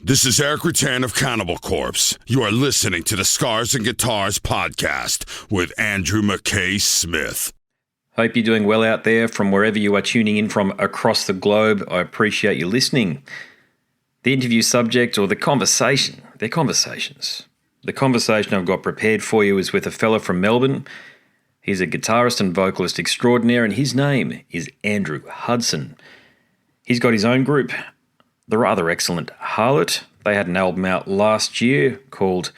This is Eric Rutan of Cannibal Corpse. You are listening to the Scars and Guitars podcast with Andrew McKay Smith. Hope you're doing well out there from wherever you are tuning in from across the globe. I appreciate you listening. The interview subject or the conversation, they're conversations. The conversation I've got prepared for you is with a fella from Melbourne. He's a guitarist and vocalist extraordinaire, and his name is Andrew Hudson. He's got his own group, the rather excellent Harlott. They had an album out last year called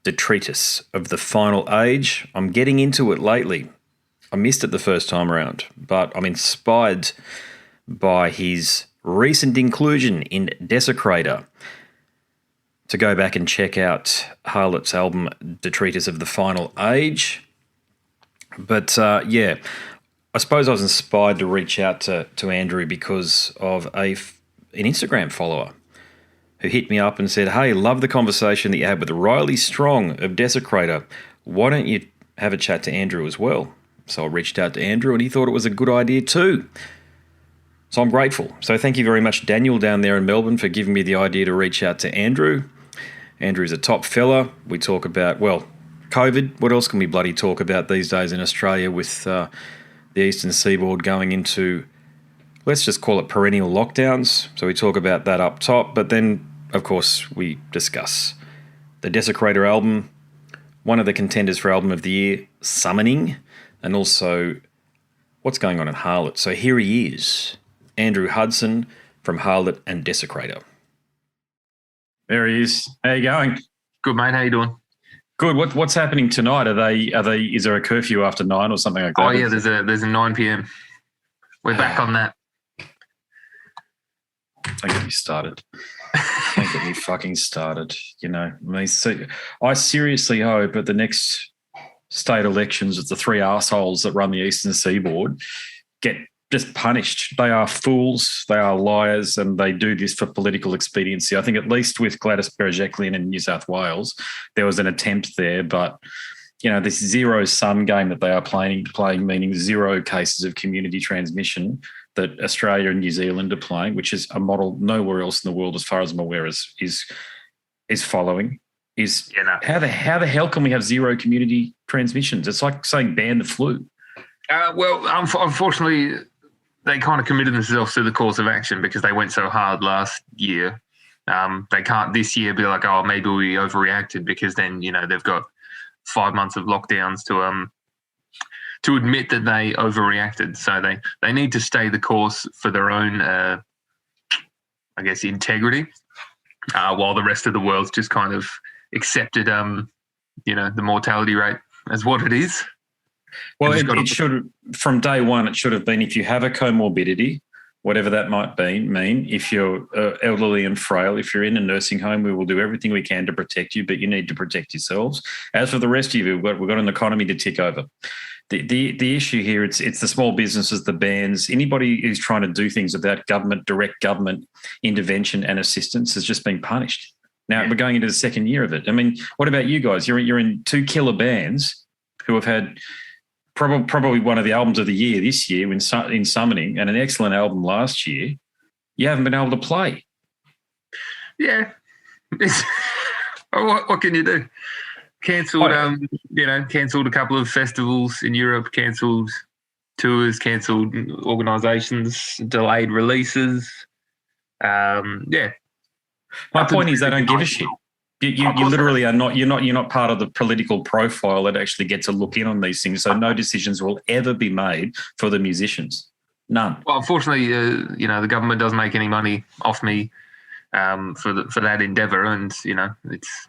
Desecrator of the Final Age. I'm getting into it lately. I missed it the first time around, but I'm inspired by his recent inclusion in Desecrator. To go back and check out Harlott's album Desecrator of the Final Age. But I suppose I was inspired to reach out to Andrew because of an Instagram follower who hit me up and said, "Hey, love the conversation that you had with Riley Strong of Desecrator. Why don't you have a chat to Andrew as well?" So I reached out to Andrew and he thought it was a good idea too. So I'm grateful. So thank you very much, Daniel, down there in Melbourne, for giving me the idea to reach out to Andrew. Andrew's a top fella. We talk about, COVID. What else can we bloody talk about these days in Australia with the eastern seaboard going into, let's just call it perennial lockdowns. So we talk about that up top. But then, of course, we discuss the Desecrator album, one of the contenders for Album of the Year, Summoning, and also what's going on in Harlott. So here he is, Andrew Hudson from Harlott and Desecrator. There he is. How you going? Good, mate. How you doing? Good. What's happening tonight? Are they? Is there a curfew after 9 or something like that? Oh yeah, there's a 9 p.m. We're back on that. Don't get me started. Don't get me fucking started. You know, I seriously hope at the next state elections that the three arseholes that run the eastern seaboard get just punished. They are fools, they are liars, and they do this for political expediency. I think at least with Gladys Berejiklian in New South Wales, there was an attempt there, but you know, this zero-sum game that they are playing, meaning zero cases of community transmission that Australia and New Zealand are playing, which is a model nowhere else in the world, as far as I'm aware, is following. How the hell can we have zero community transmissions? It's like saying ban the flu. Unfortunately, they kind of committed themselves to the course of action because they went so hard last year. They can't this year be like, oh, maybe we overreacted, because then, you know, they've got 5 months of lockdowns to admit that they overreacted. So they need to stay the course for their own, integrity, while the rest of the world's just kind of accepted, the mortality rate as what it is. Well, it should, from day one, it should have been, if you have a comorbidity, whatever that might mean, if you're elderly and frail, if you're in a nursing home, we will do everything we can to protect you, but you need to protect yourselves. As for the rest of you, we've got an economy to tick over. The issue here, it's the small businesses, the bands, anybody who's trying to do things without direct government intervention and assistance has just been punished. Now, We're going into the second year of it. I mean, what about you guys? You're in two killer bands who have had probably one of the albums of the year this year in Summoning, and an excellent album last year. You haven't been able to play. Yeah. What can you do? Cancelled, cancelled a couple of festivals in Europe, cancelled tours, cancelled organisations, delayed releases. My point is they don't give a shit. You literally are not. You're not part of the political profile that actually gets a look in on these things. So no decisions will ever be made for the musicians. None. Well, unfortunately, the government doesn't make any money off me for that endeavour, and it's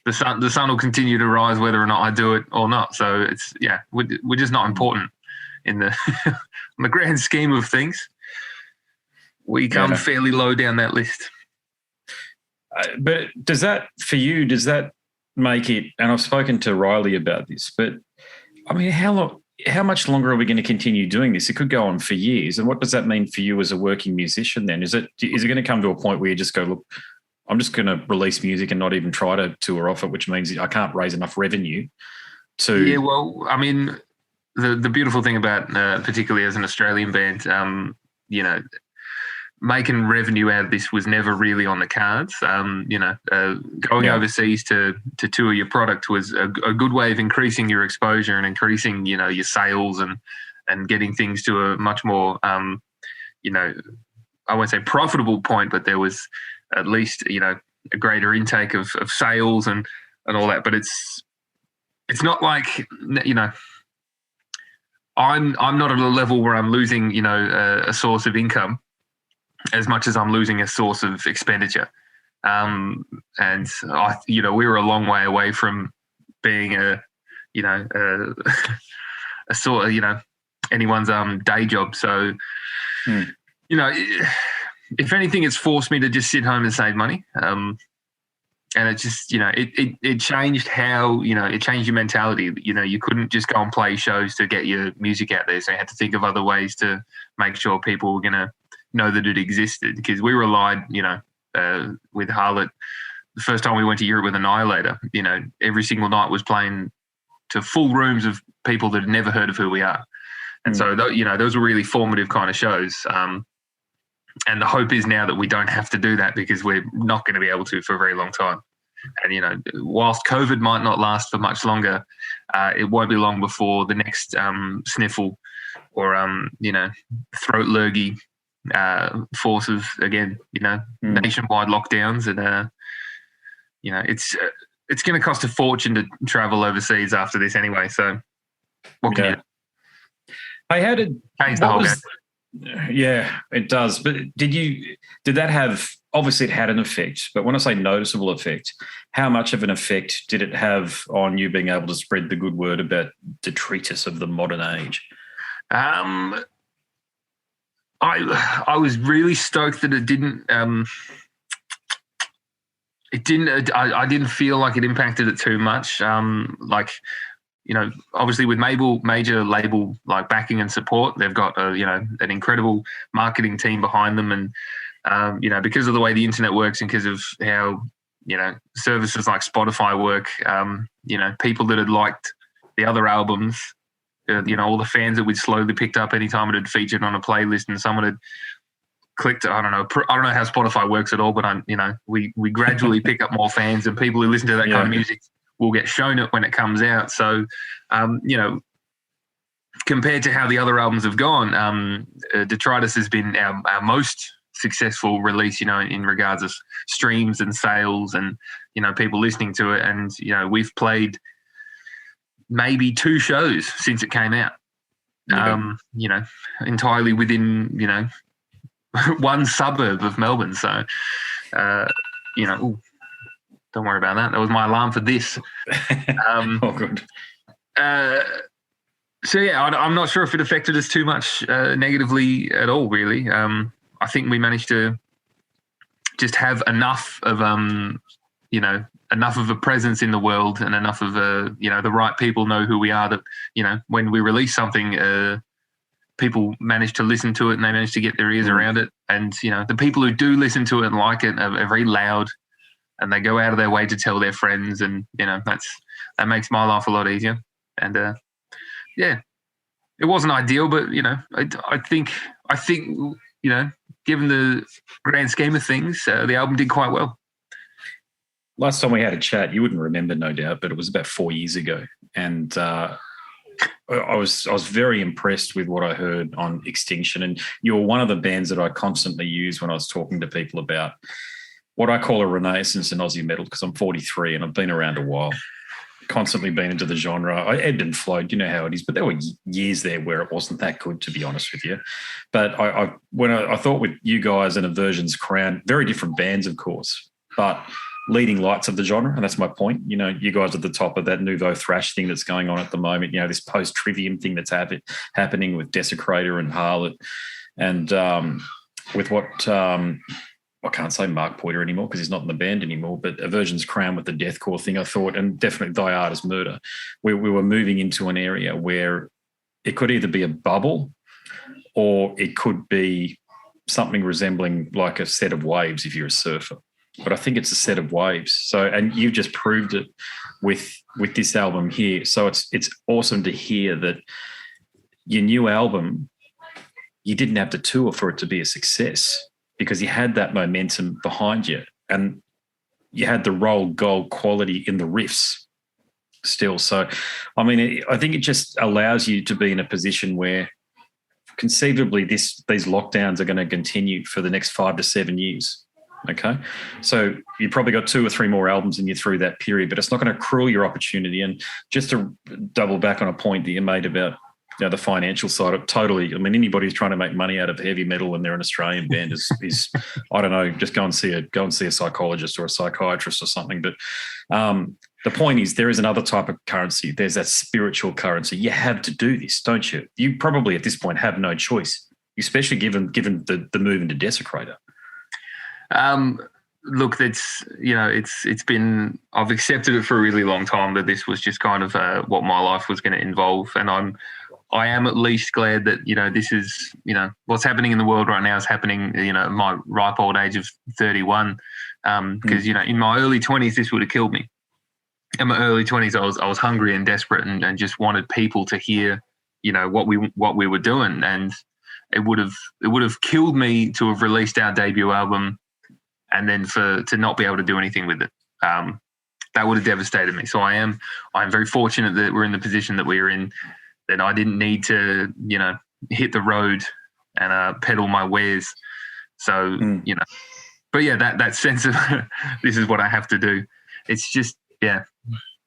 the sun will continue to rise whether or not I do it or not. So it's we're just not important in the in the grand scheme of things. We come fairly low down that list. But does that make it, and I've spoken to Riley about this, but I mean, how much longer are we going to continue doing this? It could go on for years. And what does that mean for you as a working musician then? Is it going to come to a point where you just go, look, I'm just going to release music and not even try to tour off it, which means I can't raise enough revenue to... Yeah, well, I mean, the beautiful thing about, particularly as an Australian band, making revenue out of this was never really on the cards. Going overseas to tour your product was a good way of increasing your exposure and increasing, your sales and getting things to a much more, I won't say profitable point, but there was at least, a greater intake of sales and all that. But it's not like, I'm not at a level where I'm losing, a source of income as much as I'm losing a source of expenditure. And we were a long way away from being a sort of, anyone's day job. So, if anything, it's forced me to just sit home and save money. And it just, it changed how, it changed your mentality. You couldn't just go and play shows to get your music out there. So you had to think of other ways to make sure people were going to know that it existed, because we relied, with Harlott, the first time we went to Europe with Annihilator, every single night was playing to full rooms of people that had never heard of who we are. And so, those were really formative kind of shows. And the hope is now that we don't have to do that, because we're not going to be able to for a very long time. And, whilst COVID might not last for much longer, it won't be long before the next sniffle or, throat lurgy forces again, nationwide lockdowns. And, it's going to cost a fortune to travel overseas after this anyway. So what can you do? Hey, how did change the whole game? Yeah, it does. But did that have, obviously it had an effect, but when I say noticeable effect, how much of an effect did it have on you being able to spread the good word about detritus of the modern age? I was really stoked that it didn't. I didn't feel like it impacted it too much. Obviously with major label like backing and support, they've got an incredible marketing team behind them, and because of the way the internet works and because of how services like Spotify work, people that had liked the other albums, all the fans that we'd slowly picked up anytime it had featured on a playlist and someone had clicked. I don't know how Spotify works at all, but we gradually pick up more fans, and people who listen to that kind of music will get shown it when it comes out. So, compared to how the other albums have gone, Detritus has been our most successful release, in regards of streams and sales and, people listening to it. And, we've played maybe 2 shows since it came out, entirely within, one suburb of Melbourne. So, don't worry about that. That was my alarm for this. Oh, good. I'm not sure if it affected us too much negatively at all, really. I think we managed to just have enough of, enough of a presence in the world, and enough of, the right people know who we are, that, when we release something, people manage to listen to it and they manage to get their ears around it. And, the people who do listen to it and like it are very loud, and they go out of their way to tell their friends, and that makes my life a lot easier. And it wasn't ideal, but I think given the grand scheme of things, the album did quite well. Last time we had a chat, you wouldn't remember, no doubt, but it was about 4 years ago, and I was very impressed with what I heard on Extinction, and you're one of the bands that I constantly use when I was talking to people about what I call a renaissance in Aussie metal, because I'm 43 and I've been around a while, constantly been into the genre. I ebbed and flowed, you know how it is, but there were years there where it wasn't that good, to be honest with you. But I thought with you guys and Aversion's Crown, very different bands, of course, but leading lights of the genre, and that's my point. You guys are at the top of that nouveau thrash thing that's going on at the moment, this post-trivium thing that's happening with Desecrator and Harlott, and with what... I can't say Mark Poiter anymore because he's not in the band anymore, but Aversion's Crown with the deathcore thing, I thought, and definitely Thy Art is Murder, we were moving into an area where it could either be a bubble or it could be something resembling like a set of waves if you're a surfer. But I think it's a set of waves. So, and you've just proved it with this album here. So it's awesome to hear that your new album, you didn't have to tour for it to be a success. because you had that momentum behind you and you had the roll gold quality in the riffs still. So, I mean, I think it just allows you to be in a position where conceivably these lockdowns are going to continue for the next 5 to 7 years. Okay. So you probably got 2 or 3 more albums in you through that period, but it's not going to accrue your opportunity. And just to double back on a point that you made about the financial side of totally. I mean, anybody who's trying to make money out of heavy metal when they're an Australian band is I don't know, just go and see a psychologist or a psychiatrist or something. But the point is, there is another type of currency. There's that spiritual currency. You have to do this, don't you? You probably at this point have no choice, especially given the move into Desecrator. Look, it's been, I've accepted it for a really long time that this was just kind of what my life was going to involve, and I am at least glad that this is what's happening in the world right now is happening at my ripe old age of 31, because in my early 20s this would have killed me. In my early 20s I was hungry and desperate and just wanted people to hear what we were doing, and it would have killed me to have released our debut album and then to not be able to do anything with it. That would have devastated me. So I'm very fortunate that we're in the position that we're in, that I didn't need to, hit the road and pedal my wares. So, but yeah, that sense of this is what I have to do. It's just,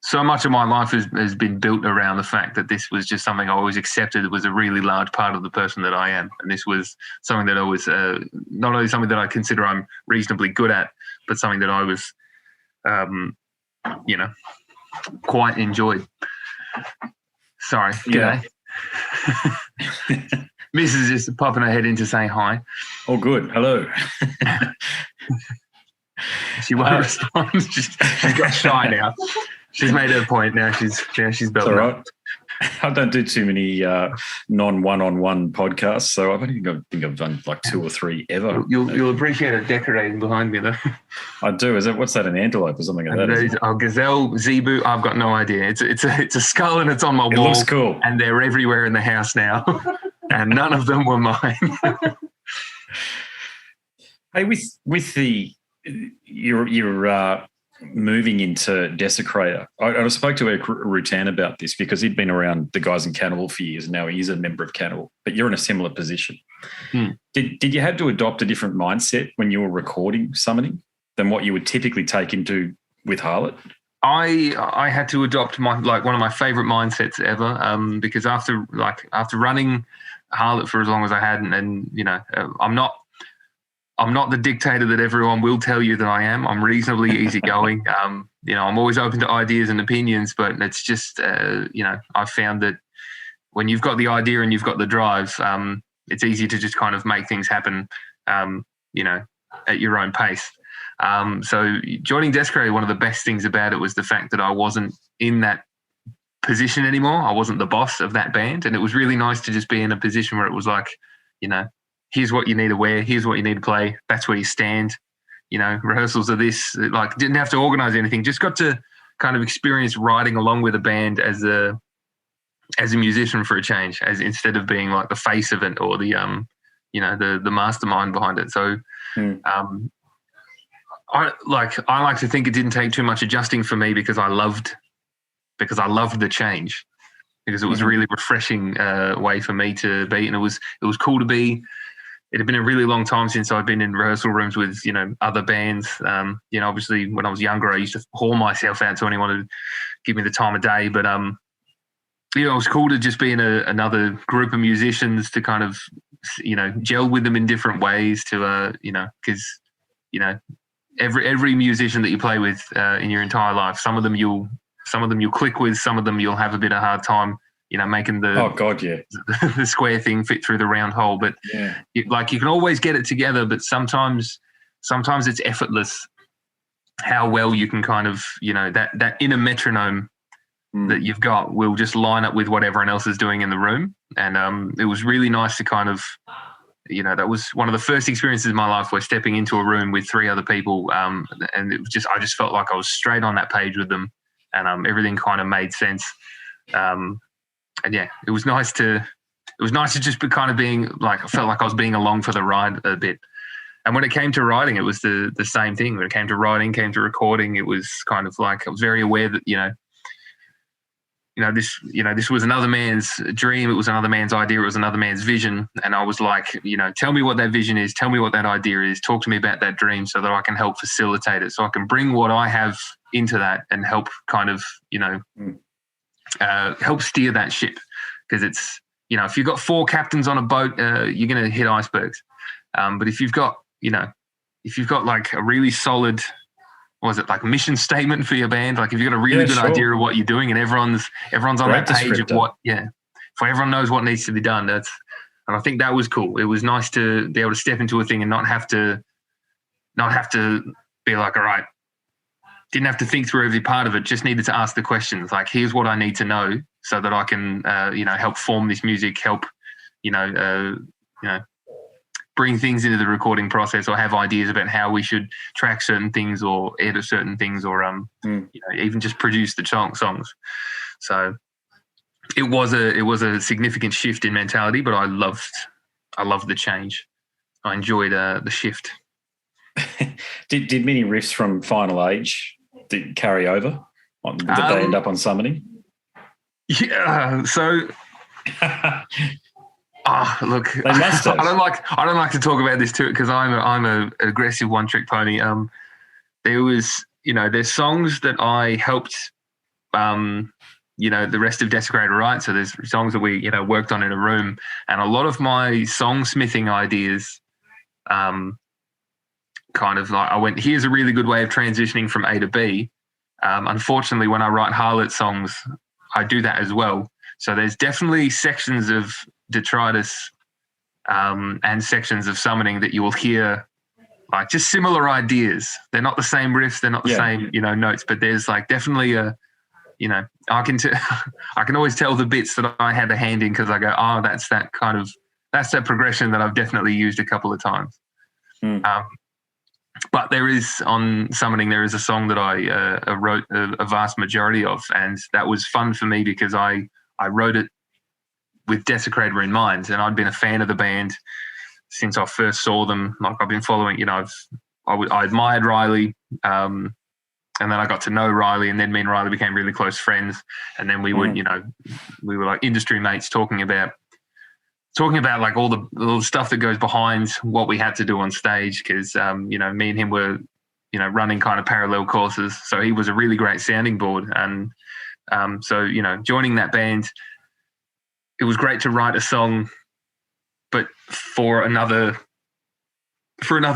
so much of my life has been built around the fact that this was just something I always accepted was a really large part of the person that I am. And this was something that I was, not only something that I consider I'm reasonably good at, but something that I was, quite enjoyed. Sorry. Yeah. Mrs. is just popping her head in to say hi. Oh, good. Hello. She won't respond. She's got shy now. She's made her point now. She's built. All right. I don't do too many non-one-on-one podcasts, so I think I've done like 2 or 3 ever. You'll appreciate it decorating behind me, though. I do. What's that? An antelope or something like that? Gazelle, zebu. I've got no idea. It's a skull and it's on my wall. It looks cool, and they're everywhere in the house now, and none of them were mine. Hey, with your moving into Desecrator, I spoke to Eric Rutan about this because he'd been around the guys in Cannibal for years, and now he's a member of Cannibal, but you're in a similar position. Did you have to adopt a different mindset when you were recording Summoning than what you would typically take into with Harlott? I had to adopt one of my favorite mindsets ever, because after running Harlott for as long as I had, and I'm not the dictator that everyone will tell you that I am. I'm reasonably easygoing. I'm always open to ideas and opinions, but it's just, I've found that when you've got the idea and you've got the drive, it's easy to just kind of make things happen, at your own pace. So joining Desecrator, one of the best things about it was the fact that I wasn't in that position anymore. I wasn't the boss of that band. And it was really nice to just be in a position where it was like, here's what you need to wear. Here's what you need to play. That's where you stand. Rehearsals of this. Didn't have to organize anything. Just got to kind of experience riding along with a band as a musician for a change, as instead of being like the face of it or the the mastermind behind it. So, I like to think it didn't take too much adjusting for me because I loved the change. Because it was a really refreshing way for me to be, and it was cool to be. It had been a really long time since I'd been in rehearsal rooms with other bands. Obviously when I was younger, I used to haul myself out to anyone who'd give me the time of day. But it was cool to just be in another group of musicians to kind of gel with them in different ways. To because every musician that you play with in your entire life, some of them you'll click with, some of them you'll have a bit of hard time, making the square thing fit through the round hole. But you can always get it together, but sometimes it's effortless how well you can kind of, that inner metronome that you've got will just line up with what everyone else is doing in the room. And it was really nice to kind of, that was one of the first experiences in my life where stepping into a room with 3 other people, and it was just, I just felt like I was straight on that page with them. And everything kind of made sense. It was nice to just be kind of being like, I felt like I was being along for the ride a bit. And when it came to writing, it was the same thing. When it came to writing, came to recording, it was kind of like I was very aware that this was another man's dream. It was another man's idea. It was another man's vision. And I was like, tell me what that vision is. Tell me what that idea is. Talk to me about that dream so that I can help facilitate it. So I can bring what I have into that and help kind of, help steer that ship. Because it's, if you've got 4 captains on a boat, you're going to hit icebergs. But if you've got like a really solid, like mission statement for your band, like if you've got a really good idea of what you're doing and everyone's on that page of if everyone knows what needs to be done, and I think that was cool. It was nice to be able to step into a thing and not have to be like, all right, didn't have to think through every part of it, just needed to ask the questions. Like, here's what I need to know so that I can, help form this music, help, bring things into the recording process, or have ideas about how we should track certain things or edit certain things, or even just produce the songs. So it was a significant shift in mentality, but I loved the change. I enjoyed the shift. Did many riffs from Final Age carry over? Did they end up on Summoning? Yeah. So. Look, they must have. I don't like to talk about this too, because I'm a aggressive one-trick pony. There's songs that I helped, the rest of Desecrator write. So there's songs that we, worked on in a room, and a lot of my songsmithing ideas, kind of like I went, here's a really good way of transitioning from A to B. Unfortunately, when I write Harlott songs, I do that as well. So there's definitely sections of Detritus and sections of Summoning that you will hear, like just similar ideas. They're not the same riffs, they're not the same, notes, but there's like definitely I can always tell the bits that I had a hand in, because I go, that's that progression that I've definitely used a couple of times. But there is, on Summoning, there is a song that I wrote a vast majority of, and that was fun for me because I wrote it with Desecrator in mind, and I'd been a fan of the band since I first saw them. Like, I've been following, I admired Riley, and then I got to know Riley, and then me and Riley became really close friends, and then we would, we were like industry mates talking about like all the stuff that goes behind what we had to do on stage, because me and him were running kind of parallel courses, so he was a really great sounding board, and so joining that band, it was great to write a song, but for another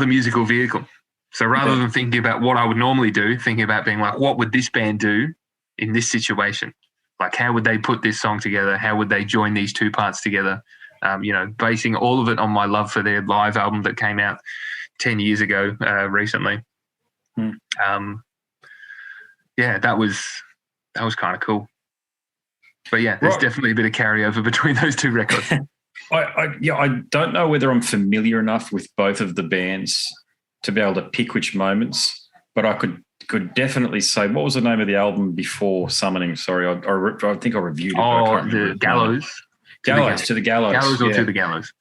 musical vehicle. So rather than thinking about what I would normally do, thinking about being like, what would this band do in this situation? Like, how would they put this song together? How would they join these two parts together? Basing all of it on my love for their live album that came out 10 years ago recently. That was kind of cool. But yeah, there's definitely a bit of carryover between those two records. I don't know whether I'm familiar enough with both of the bands to be able to pick which moments, but I could definitely say, what was the name of the album before Summoning? Sorry, I think I reviewed it. Oh, the Gallows. To the Gallows. Gallows or To the Gallows.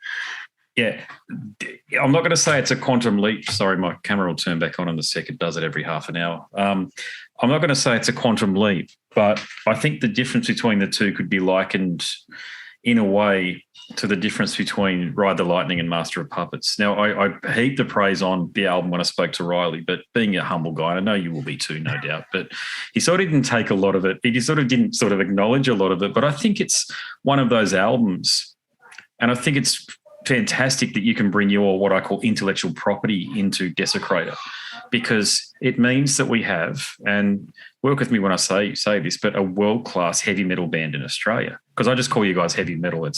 Yeah. I'm not going to say it's a quantum leap. Sorry, my camera will turn back on in a second. It does it every half an hour. I'm not going to say it's a quantum leap, but I think the difference between the two could be likened in a way to the difference between Ride the Lightning and Master of Puppets. Now, I heaped the praise on the album when I spoke to Riley, but being a humble guy, and I know you will be too, no doubt, but he sort of didn't take a lot of it. He sort of didn't acknowledge a lot of it, but I think it's one of those albums, and I think it's fantastic that you can bring your, what I call, intellectual property into Desecrator, because it means that we have, and work with me when I say this, but a world-class heavy metal band in Australia. Because I just call you guys heavy metal.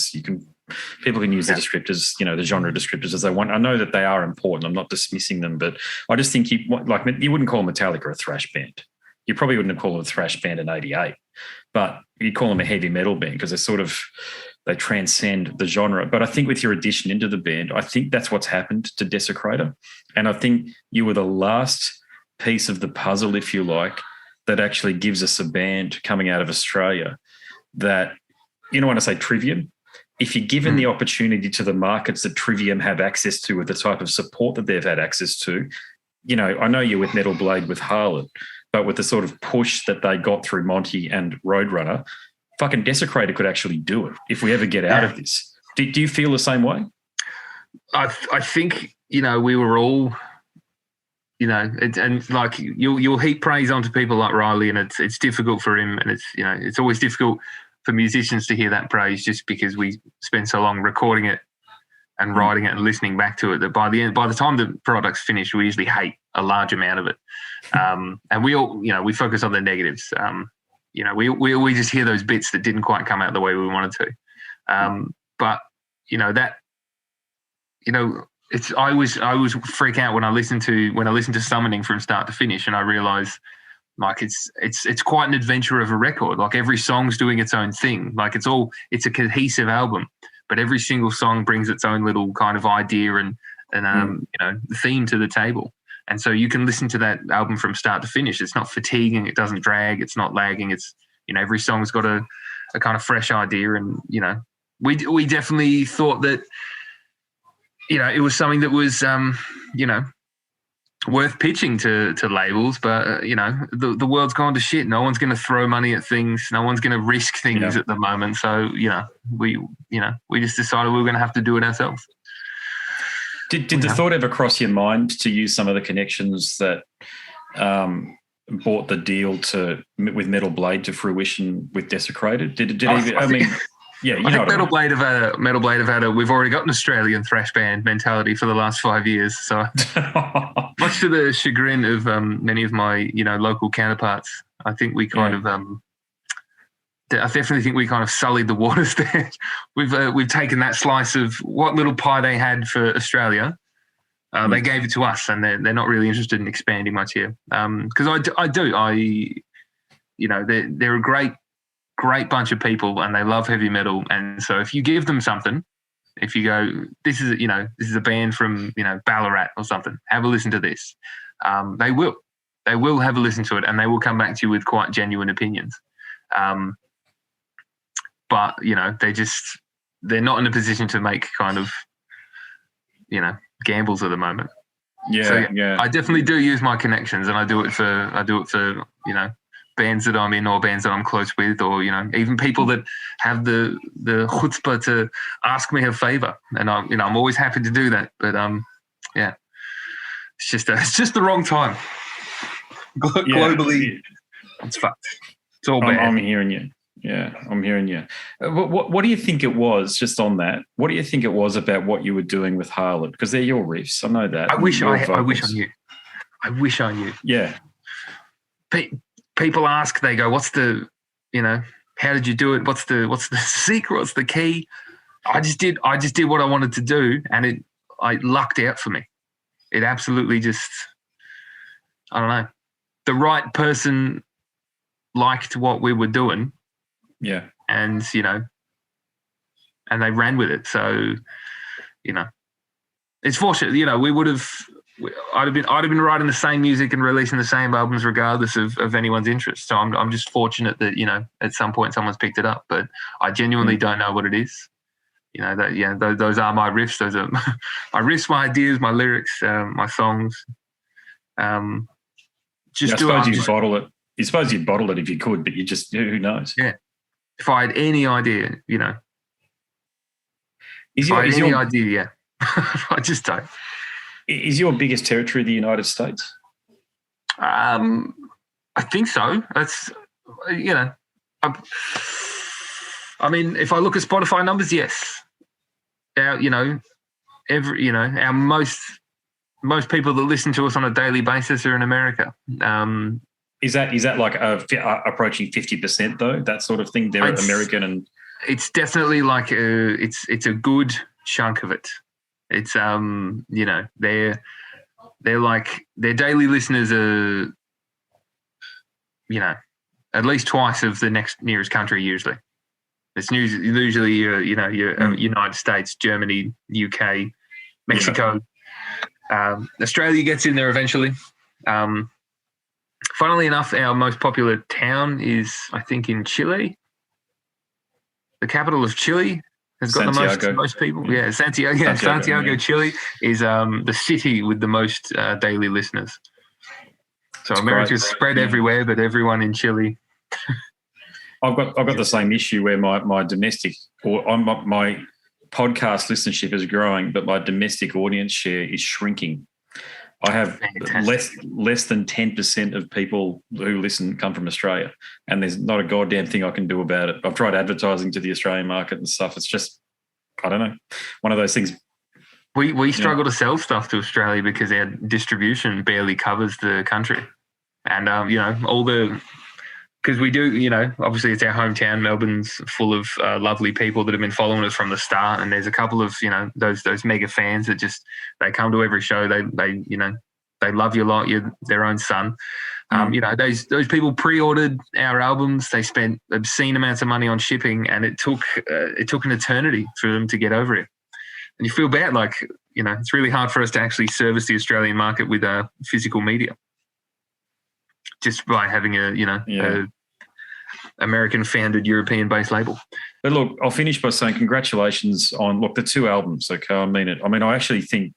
People can use the descriptors, the genre descriptors as they want. I know that they are important. I'm not dismissing them, but I just think you wouldn't call Metallica a thrash band. You probably wouldn't call them a thrash band in '88, but you'd call them a heavy metal band because they transcend the genre. But I think with your addition into the band, I think that's what's happened to Desecrator. And I think you were the last piece of the puzzle, if you like, that actually gives us a band coming out of Australia that, when I say trivium, if you're given the opportunity to the markets that Trivium have access to with the type of support that they've had access to, you know, I know you're with Metal Blade with Harlott, but with the sort of push that they got through Monty and Roadrunner, fucking Desecrator could actually do it if we ever get out of this. Do you feel the same way? I think, you know, we were all, you know, and like you'll heap praise onto people like Riley, and it's difficult for him, and it's, you know, it's always difficult for musicians to hear that praise just because we spend so long recording it and writing it and listening back to it that by the time the product's finished, we usually hate a large amount of it. And we all, you know, we focus on the negatives. You know, we just hear those bits that didn't quite come out the way we wanted to. But you know that, you know, I always freak out when I listen to Summoning from start to finish, and I realize like it's quite an adventure of a record. Like every song's doing its own thing. Like it's a cohesive album, but every single song brings its own little kind of idea and you know, theme to the table. And so you can listen to that album from start to finish. It's not fatiguing. It doesn't drag. It's not lagging. It's, you know, every song's got a kind of fresh idea. And, you know, we definitely thought that, you know, it was something that was, you know, worth pitching to labels. But, you know, the world's gone to shit. No one's going to throw money at things. No one's going to risk things at the moment. So, you know, we just decided we were going to have to do it ourselves. Did the thought ever cross your mind to use some of the connections that brought the deal with Metal Blade to fruition with Desecrator? I mean, yeah, you know, Metal Blade have had a. We've already got an Australian thrash band mentality for the last 5 years. So much to the chagrin of many of my, you know, local counterparts, I think we kind of. I definitely think we kind of sullied the waters there. We've taken that slice of what little pie they had for Australia. They gave it to us, and they're not really interested in expanding much here. Because you know, they're a great bunch of people, and they love heavy metal. And so if you give them something, if you go, this is a band from, you know, Ballarat or something, have a listen to this. They will have a listen to it, and they will come back to you with quite genuine opinions. But, you know, they're not in a position to make kind of, you know, gambles at the moment. Yeah, so, yeah. I definitely do use my connections, and I do it for, you know, bands that I'm in or bands that I'm close with, or, you know, even people that have the chutzpah to ask me a favor. And I'm always happy to do that. But yeah, it's just the wrong time. Globally, it's fucked. It's all bad. I'm hearing you. Yeah, I'm hearing you. What do you think it was, just on that, what do you think it was about what you were doing with Harlott? Because they're your riffs. I know that. I wish I knew. Yeah. People ask, they go, what's the, you know, how did you do it? What's the secret? What's the key? I just did what I wanted to do, and I lucked out for me. It absolutely just, I don't know. The right person liked what we were doing. Yeah. And, you know, and they ran with it. So, you know, it's fortunate, you know, I'd have been writing the same music and releasing the same albums regardless of anyone's interest. So I'm just fortunate that, you know, at some point someone's picked it up, but I genuinely don't know what it is. You know, that, yeah, those are my riffs. Those are my riffs, my ideas, my lyrics, my songs. I suppose you'd bottle it. You suppose you'd bottle it if you could, but you just, who knows? Yeah. If I had any idea, you know. Idea, yeah. I just don't. Is your biggest territory the United States? I think so. That's, you know, I mean, if I look at Spotify numbers, yes. Our most people that listen to us on a daily basis are in America. Is that like approaching 50% though? That sort of thing. They're American, and it's definitely like it's a good chunk of it. It's you know, they're like, their daily listeners are, you know, at least twice of the next nearest country usually. It's usually your United States, Germany, UK, Mexico. Yeah. Australia gets in there eventually. Funnily enough, our most popular town is, I think, in Chile, the capital of Chile. has got the most people. Yeah, Santiago. Yeah, Santiago, Chile is the city with the most daily listeners. So America's spread everywhere, but everyone in Chile. I've got the same issue where my domestic or my podcast listenership is growing, but my domestic audience share is shrinking. I have less than 10% of people who listen come from Australia, and there's not a goddamn thing I can do about it. I've tried advertising to the Australian market and stuff. It's just, I don't know, one of those things. We struggle to sell stuff to Australia because our distribution barely covers the country. And, because we do, obviously it's our hometown. Melbourne's full of lovely people that have been following us from the start. And there's a couple of, those mega fans that just, they come to every show. They love you like you're their own son. Those people pre-ordered our albums. They spent obscene amounts of money on shipping, and it took an eternity for them to get over it. And you feel bad, it's really hard for us to actually service the Australian market with physical media. Just by having a American-founded, European-based label. But look, I'll finish by saying congratulations on the 2 albums. Okay, I mean it. I mean, I actually think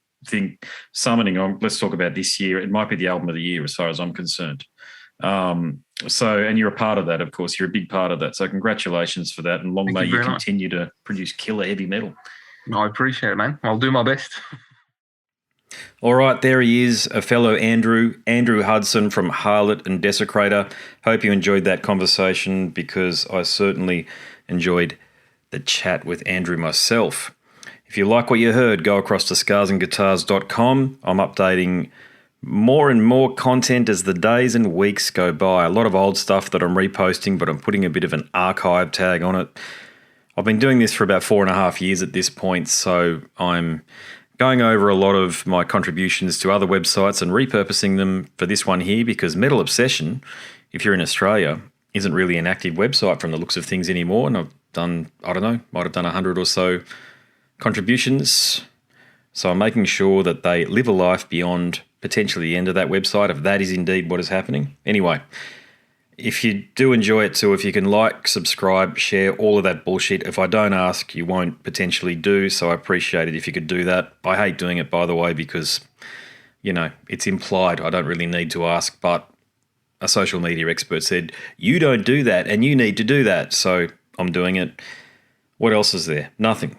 Summoning. Let's talk about this year. It might be the album of the year, as far as I'm concerned. And you're a part of that, of course. You're a big part of that. So congratulations for that, and long may you continue to produce killer heavy metal. I appreciate it, man. I'll do my best. All right, there he is, a fellow Andrew Hudson from Harlott and Desecrator. Hope you enjoyed that conversation, because I certainly enjoyed the chat with Andrew myself. If you like what you heard, go across to scarsandguitars.com. I'm updating more and more content as the days and weeks go by. A lot of old stuff that I'm reposting, but I'm putting a bit of an archive tag on it. I've been doing this for about 4.5 years at this point, so I'm going over a lot of my contributions to other websites and repurposing them for this one here, because Metal Obsession, if you're in Australia, isn't really an active website from the looks of things anymore. And I've done, might have done 100 or so contributions. So I'm making sure that they live a life beyond potentially the end of that website, if that is indeed what is happening. Anyway, if you do enjoy it too, if you can like, subscribe, share, all of that bullshit. If I don't ask, you won't potentially do, so I appreciate it if you could do that. I hate doing it, by the way, because, it's implied. I don't really need to ask, but a social media expert said, you don't do that and you need to do that, so I'm doing it. What else is there? Nothing.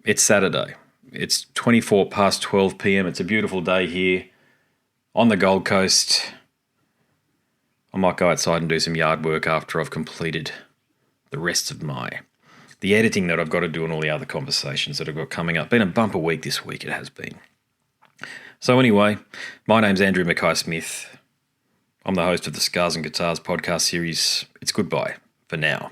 It's Saturday. It's 24 past 12 p.m. It's a beautiful day here on the Gold Coast. I might go outside and do some yard work after I've completed the rest of the editing that I've got to do and all the other conversations that I've got coming up. Been a bumper week this week, it has been. So anyway, my name's Andrew Mackay-Smith. I'm the host of the Scars and Guitars podcast series. It's goodbye for now.